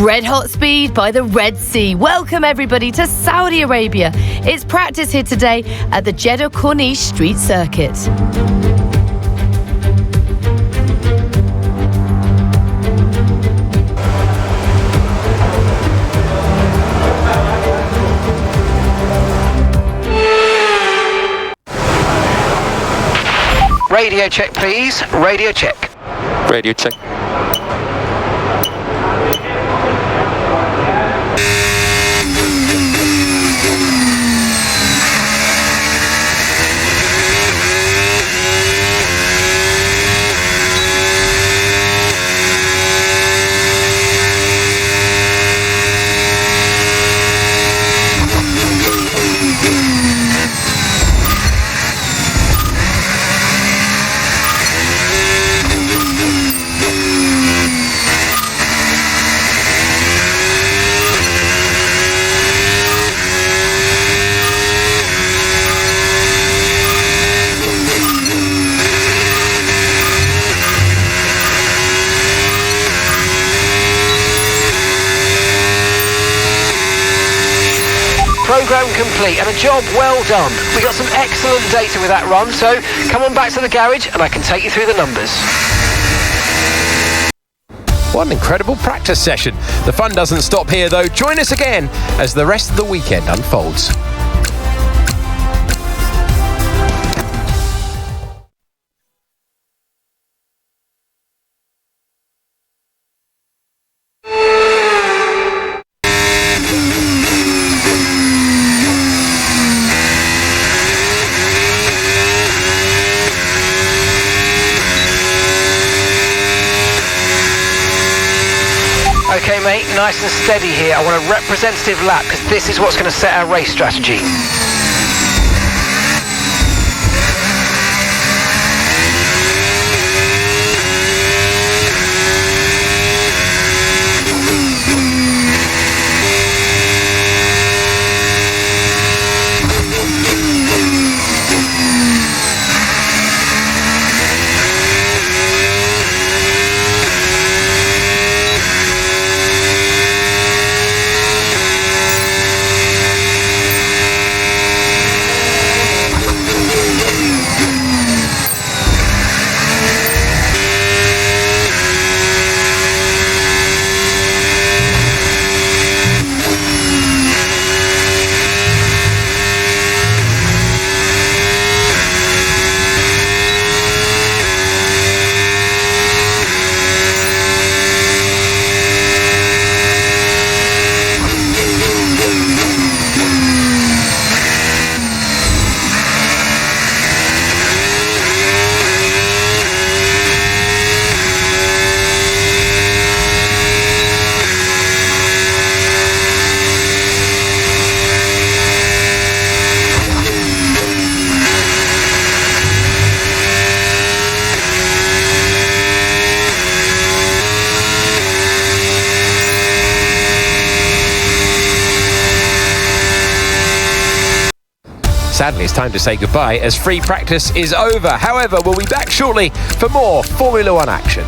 Red hot speed by the Red Sea. Welcome everybody to Saudi Arabia. It's practice here today at the Jeddah Corniche Street Circuit. Radio check, please. Radio check. Radio check. Programme complete and a job well done. We got some excellent data with that run, so come on back to the garage and I can take you through the numbers. What an incredible practice session. The fun doesn't stop here though. Join us again as the rest of the weekend unfolds. Okay mate, nice and steady here. I want a representative lap because this is what's going to set our race strategy. Sadly, it's time to say goodbye as free practice is over. However, we'll be back shortly for more Formula One action.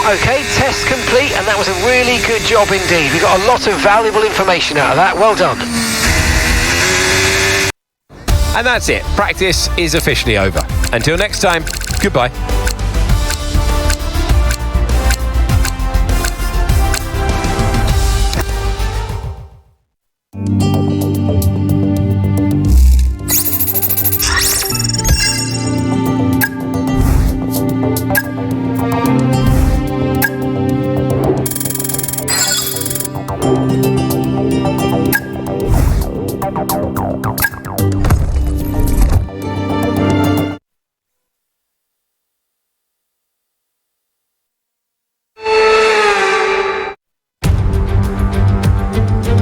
Okay, test complete, and that was a really good job indeed. We got a lot of valuable information out of that. Well done. And that's it. Practice is officially over. Until next time, goodbye.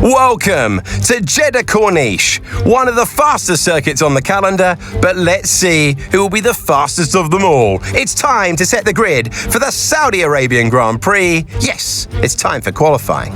Welcome to Jeddah Corniche, one of the fastest circuits on the calendar, but let's see who will be the fastest of them all. It's time to set the grid for the Saudi Arabian Grand Prix. Yes, it's time for qualifying.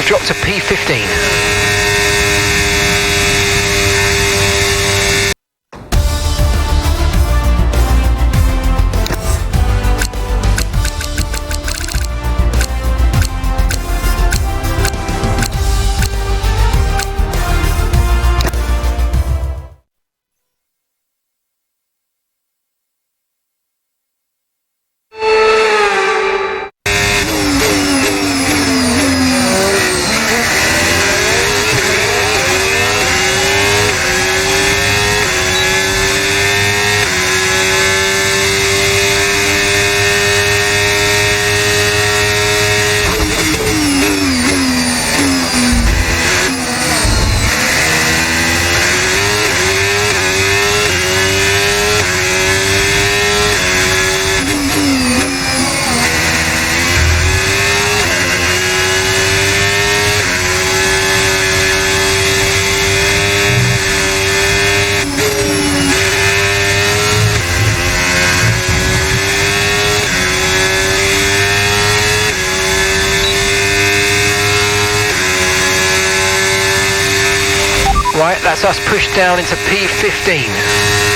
Dropped to P15. Right, that's us pushed down into P15.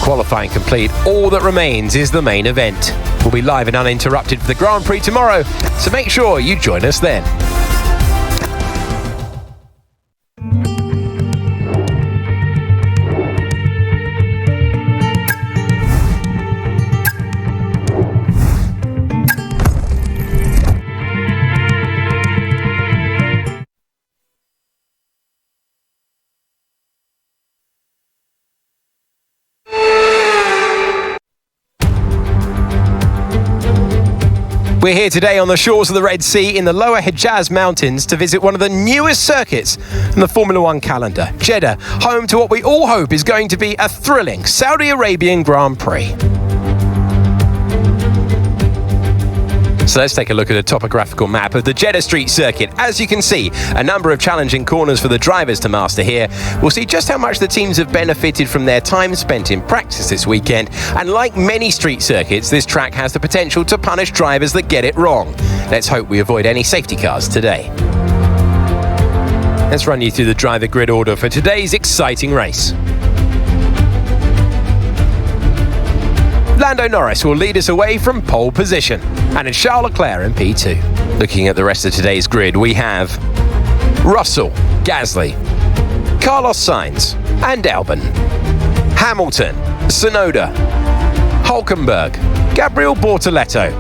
Qualifying complete, all that remains is the main event. We'll be live and uninterrupted for the Grand Prix tomorrow, so make sure you join us then. We're here today on the shores of the Red Sea in the lower Hejaz Mountains to visit one of the newest circuits in the Formula One calendar, Jeddah, home to what we all hope is going to be a thrilling Saudi Arabian Grand Prix. So let's take a look at a topographical map of the Jeddah Street Circuit. As you can see, a number of challenging corners for the drivers to master here. We'll see just how much the teams have benefited from their time spent in practice this weekend. And like many street circuits, this track has the potential to punish drivers that get it wrong. Let's hope we avoid any safety cars today. Let's run you through the driver grid order for today's exciting race. Lando Norris will lead us away from pole position, and it's Charles Leclerc in P2. Looking at the rest of today's grid, we have Russell, Gasly, Carlos Sainz and Albon, Hamilton, Tsunoda, Hülkenberg, Gabriel Bortoleto,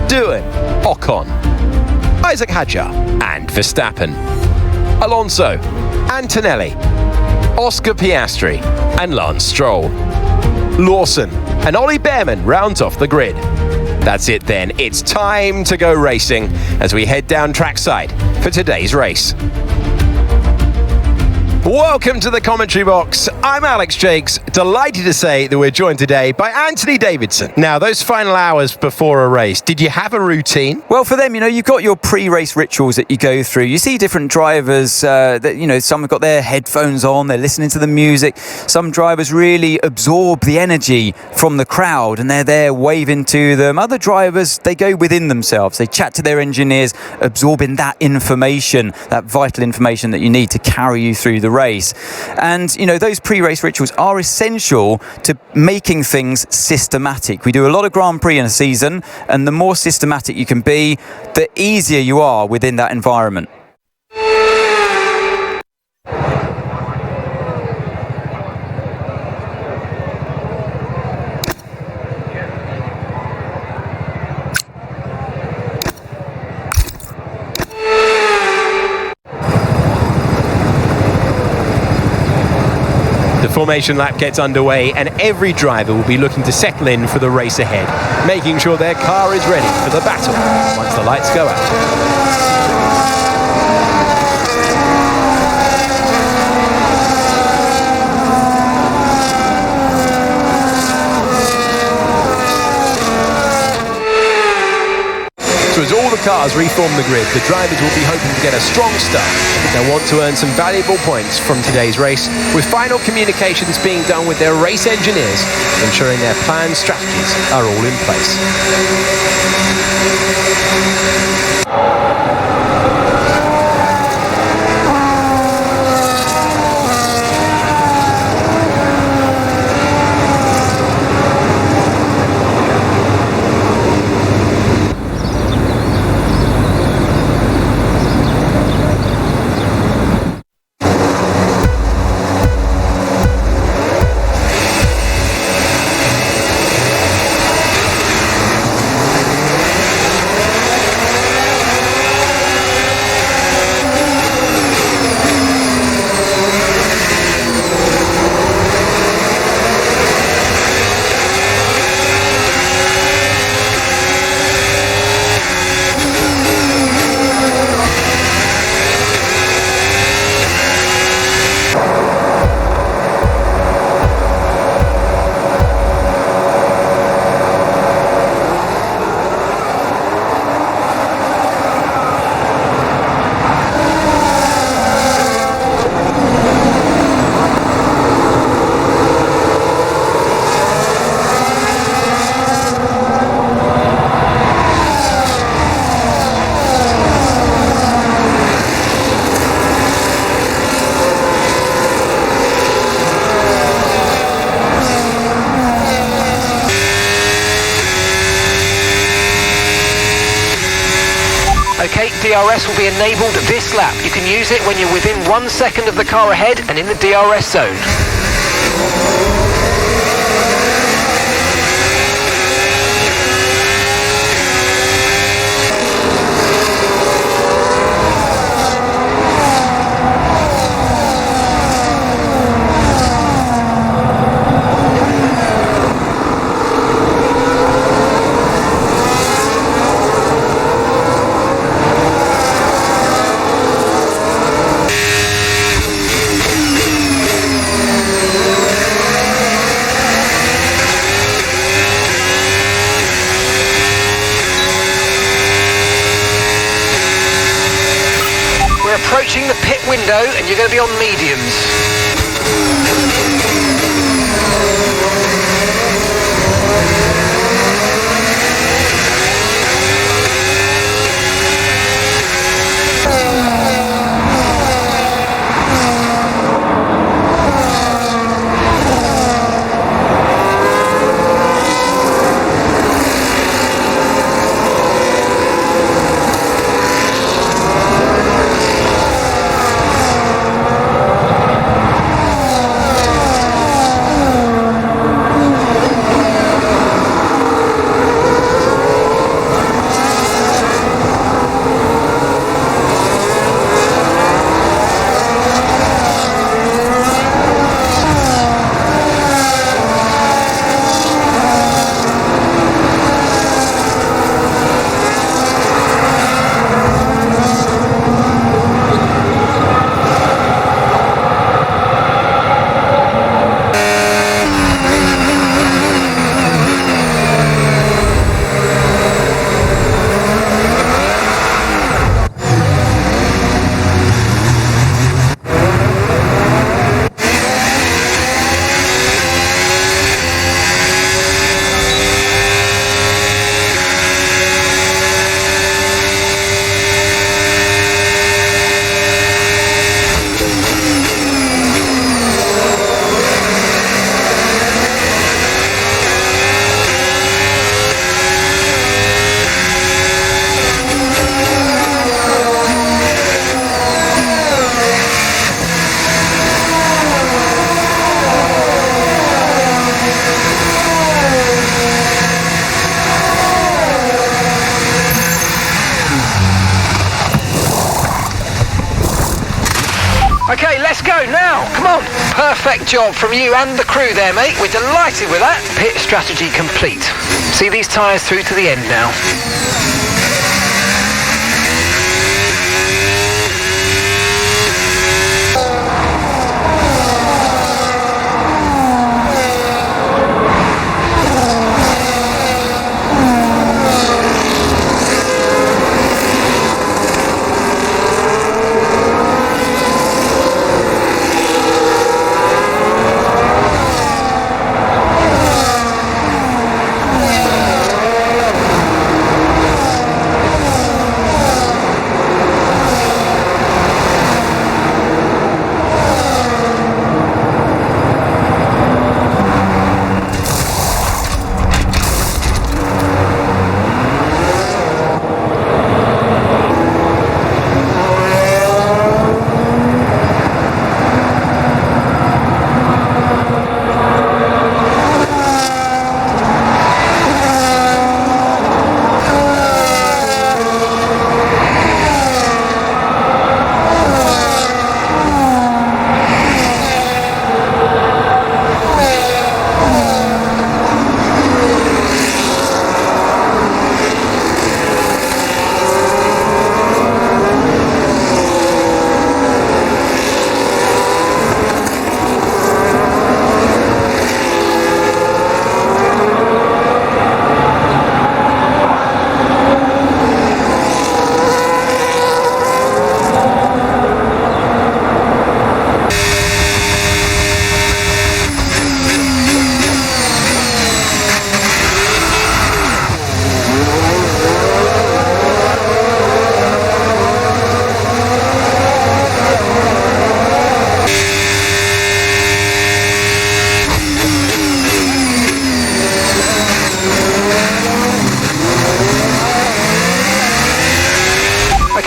Doohan, Ocon, Isaac Hadjar and Verstappen, Alonso, Antonelli, Oscar Piastri and Lance Stroll. Lawson and Ollie Behrman rounds off the grid. That's it then, it's time to go racing as we head down trackside for today's race. Welcome to the commentary box. I'm Alex Jakes, delighted to say that we're joined today by Anthony Davidson. Now, those final hours before a race, did you have a routine? Well, for them, you've got your pre-race rituals that you go through. You see different drivers that, some have got their headphones on, they're listening to the music. Some drivers really absorb the energy from the crowd and they're there waving to them. Other drivers, they go within themselves. They chat to their engineers, absorbing that information, that vital information that you need to carry you through the race. And those pre-race rituals are essential to making things systematic. We do a lot of Grand Prix in a season, and the more systematic you can be, the easier you are within that environment. Formation lap gets underway and every driver will be looking to settle in for the race ahead, making sure their car is ready for the battle once the lights go out. So as all the cars reform the grid, the drivers will be hoping to get a strong start. They'll want to earn some valuable points from today's race, with final communications being done with their race engineers, ensuring their planned strategies are all in place. Okay, DRS will be enabled this lap. You can use it when you're within 1 second of the car ahead and in the DRS zone. approaching the pit window and you're going to be on mediums. Okay, let's go now. Come on. Perfect job from you and the crew there, mate. We're delighted with that. Pit strategy complete. See these tyres through to the end now.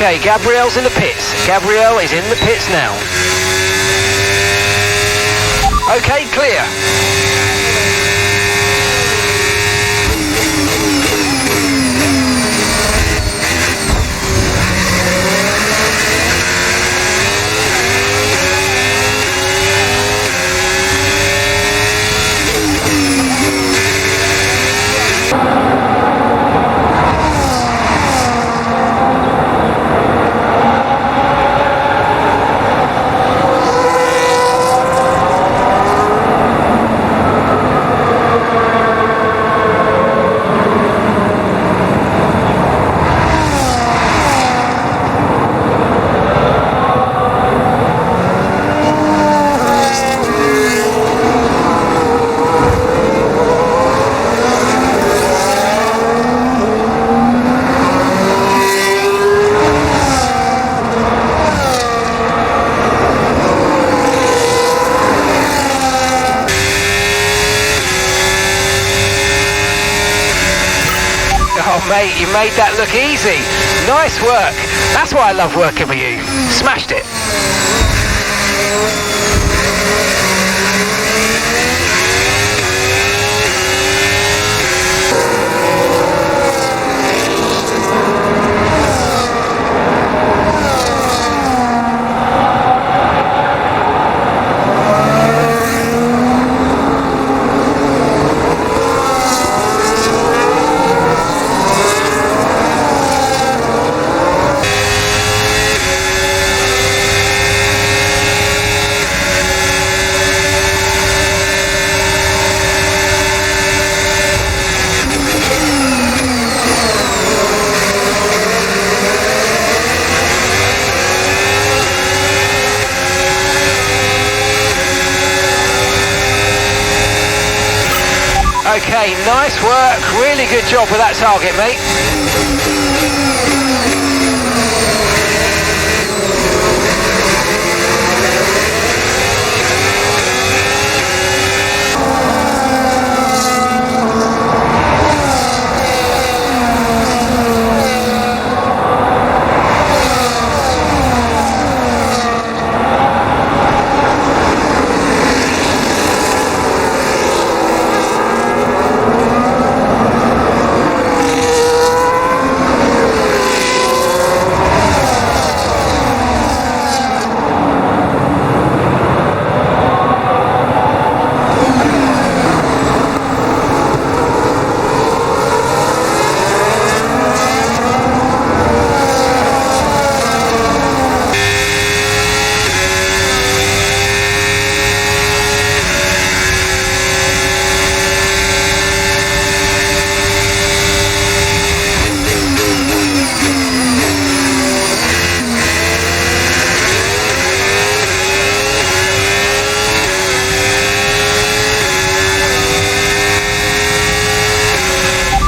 Okay, Gabriel's in the pits. Gabriel is in the pits now. Okay, clear. made that look easy. Nice work. That's why I love working with you. Smashed it. Okay, nice work. Really good job with that target, mate.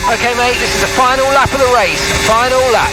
Okay, mate, this is the final lap of the race. Final lap.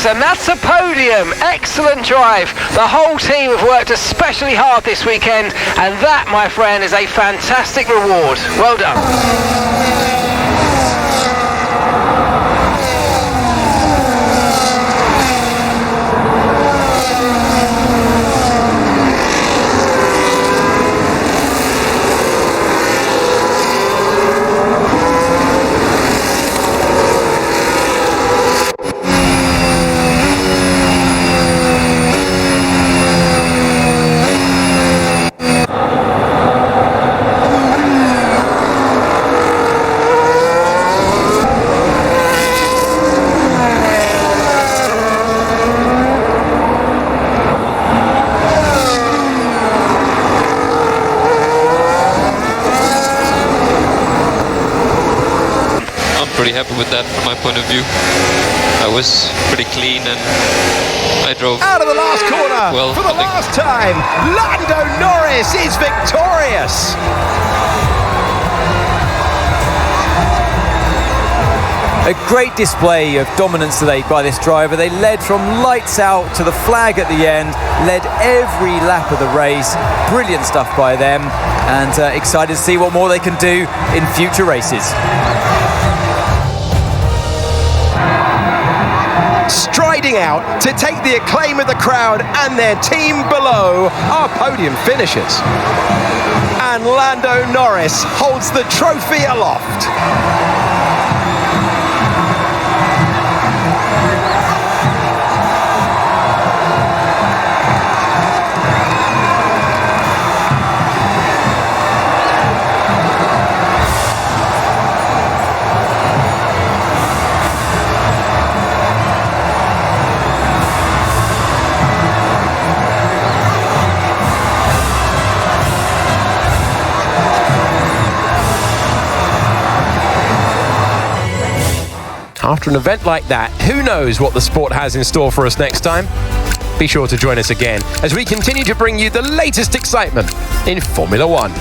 And that's a podium. Excellent drive. The whole team have worked especially hard this weekend, and that, my friend, is a fantastic reward. Well done. Pretty happy with that from my point of view. I was pretty clean and I drove out of the last corner well, for the last time. Lando Norris is victorious. A great display of dominance today by this driver. They led from lights out to the flag at the end, led every lap of the race. Brilliant stuff by them, and excited to see what more they can do in future races. Strike riding out to take the acclaim of the crowd and their team below are podium finishers. And Lando Norris holds the trophy aloft. After an event like that, who knows what the sport has in store for us next time? Be sure to join us again as we continue to bring you the latest excitement in Formula One.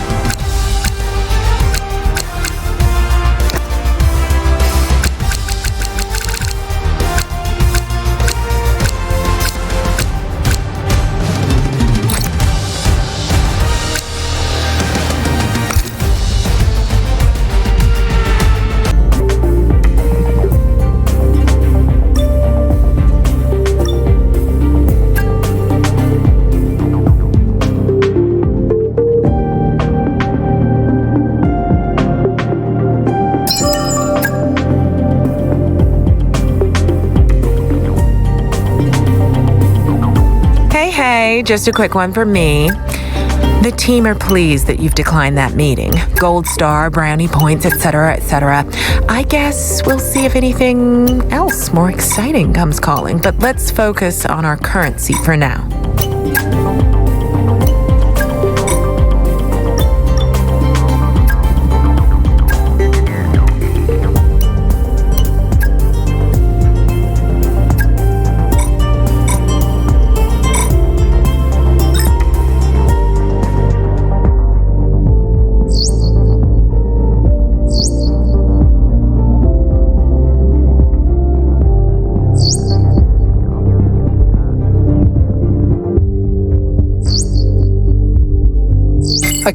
Hey, just a quick one for me. The team are pleased that you've declined that meeting. Gold star, brownie points, etc., etc. I guess we'll see if anything else more exciting comes calling, but let's focus on our current seat for now.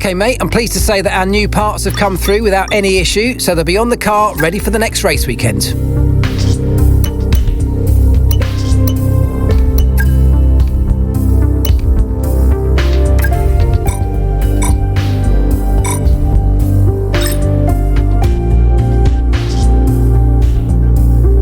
Okay, mate, I'm pleased to say that our new parts have come through without any issue, so they'll be on the car ready for the next race weekend.